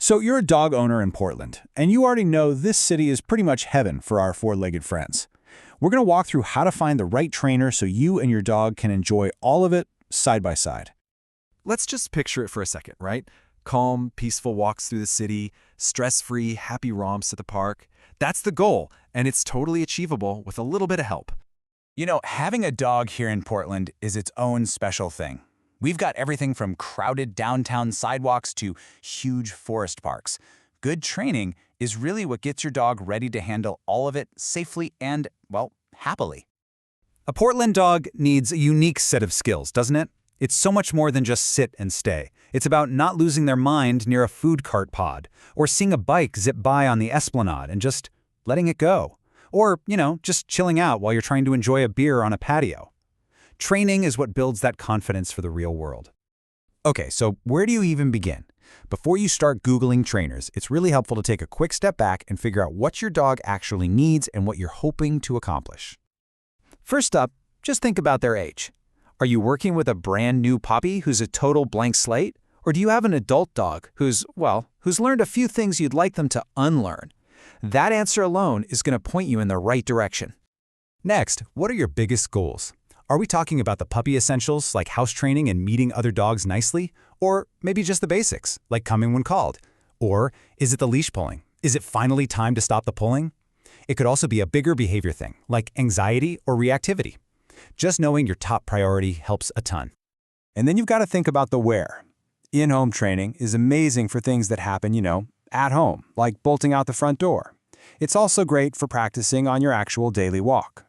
So you're a dog owner in Portland, and you already know this city is pretty much heaven for our four-legged friends. We're going to walk through how to find the right trainer so you and your dog can enjoy all of it side by side. Let's just picture it for a second, right? Calm, peaceful walks through the city, stress-free, happy romps at the park. That's the goal, and it's totally achievable with a little bit of help. You know, having a dog here in Portland is its own special thing. We've got everything from crowded downtown sidewalks to huge forest parks. Good training is really what gets your dog ready to handle all of it safely and, well, happily. A Portland dog needs a unique set of skills, doesn't it? It's so much more than just sit and stay. It's about not losing their mind near a food cart pod, or seeing a bike zip by on the esplanade and just letting it go. Or, just chilling out while you're trying to enjoy a beer on a patio. Training is what builds that confidence for the real world. Okay, so where do you even begin? Before you start Googling trainers, it's really helpful to take a quick step back and figure out what your dog actually needs and what you're hoping to accomplish. First up, just think about their age. Are you working with a brand new puppy who's a total blank slate? Or do you have an adult dog who's learned a few things you'd like them to unlearn? That answer alone is going to point you in the right direction. Next, what are your biggest goals? Are we talking about the puppy essentials, like house training and meeting other dogs nicely? Or maybe just the basics, like coming when called? Or is it the leash pulling? Is it finally time to stop the pulling? It could also be a bigger behavior thing, like anxiety or reactivity. Just knowing your top priority helps a ton. And then you've got to think about the where. In-home training is amazing for things that happen, at home, like bolting out the front door. It's also great for practicing on your actual daily walk.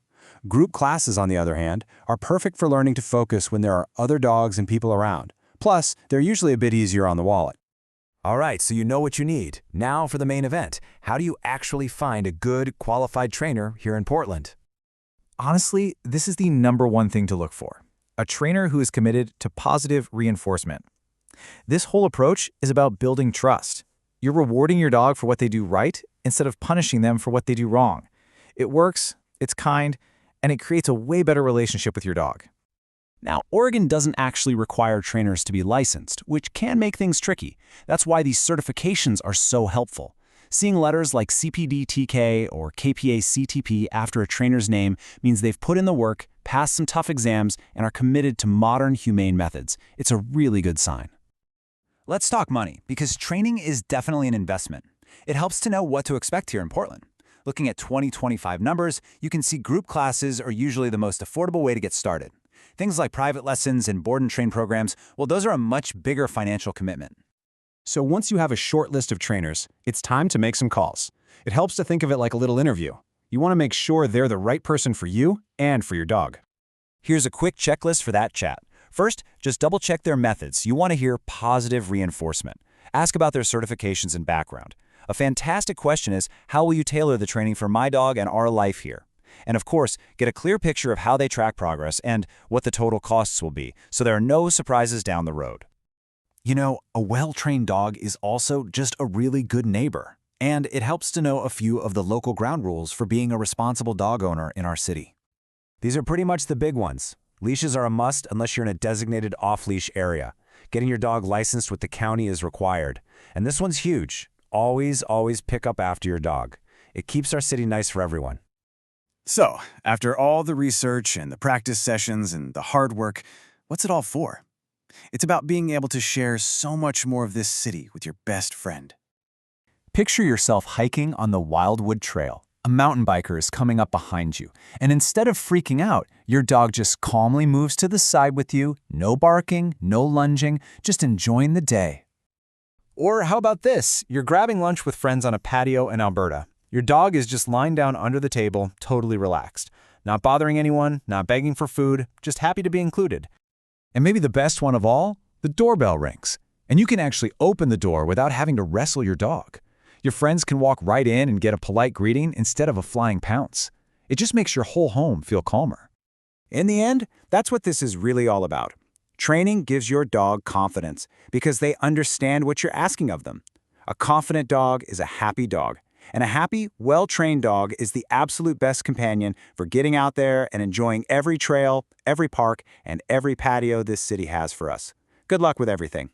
Group classes, on the other hand, are perfect for learning to focus when there are other dogs and people around. Plus, they're usually a bit easier on the wallet. All right, so you know what you need. Now for the main event. How do you actually find a good, qualified trainer here in Portland? Honestly, this is the #1 thing to look for. A trainer who is committed to positive reinforcement. This whole approach is about building trust. You're rewarding your dog for what they do right instead of punishing them for what they do wrong. It works, it's kind, and it creates a way better relationship with your dog. Now, Oregon doesn't actually require trainers to be licensed, which can make things tricky. That's why these certifications are so helpful. Seeing letters like CPD-TK or KPA-CTP after a trainer's name means they've put in the work, passed some tough exams, and are committed to modern, humane methods. It's a really good sign. Let's talk money, because training is definitely an investment. It helps to know what to expect here in Portland. Looking at 2025 numbers, you can see group classes are usually the most affordable way to get started. Things like private lessons and board and train programs, well, those are a much bigger financial commitment. So once you have a short list of trainers, it's time to make some calls. It helps to think of it like a little interview. You want to make sure they're the right person for you and for your dog. Here's a quick checklist for that chat. First, just double-check their methods. You want to hear positive reinforcement. Ask about their certifications and background. A fantastic question is, how will you tailor the training for my dog and our life here? And of course, get a clear picture of how they track progress and what the total costs will be, so there are no surprises down the road. A well-trained dog is also just a really good neighbor, and it helps to know a few of the local ground rules for being a responsible dog owner in our city. These are pretty much the big ones. Leashes are a must unless you're in a designated off-leash area. Getting your dog licensed with the county is required. And this one's huge. Always pick up after your dog. It keeps our city nice for everyone. So, after all the research and the practice sessions and the hard work, what's it all for? It's about being able to share so much more of this city with your best friend. Picture yourself hiking on the Wildwood Trail. A mountain biker is coming up behind you, and instead of freaking out, your dog just calmly moves to the side with you, no barking, no lunging, just enjoying the day. Or how about this? You're grabbing lunch with friends on a patio in Alberta. Your dog is just lying down under the table, totally relaxed. Not bothering anyone, not begging for food, just happy to be included. And maybe the best one of all, the doorbell rings, and you can actually open the door without having to wrestle your dog. Your friends can walk right in and get a polite greeting instead of a flying pounce. It just makes your whole home feel calmer. In the end, that's what this is really all about. Training gives your dog confidence because they understand what you're asking of them. A confident dog is a happy dog, and a happy, well-trained dog is the absolute best companion for getting out there and enjoying every trail, every park, and every patio this city has for us. Good luck with everything.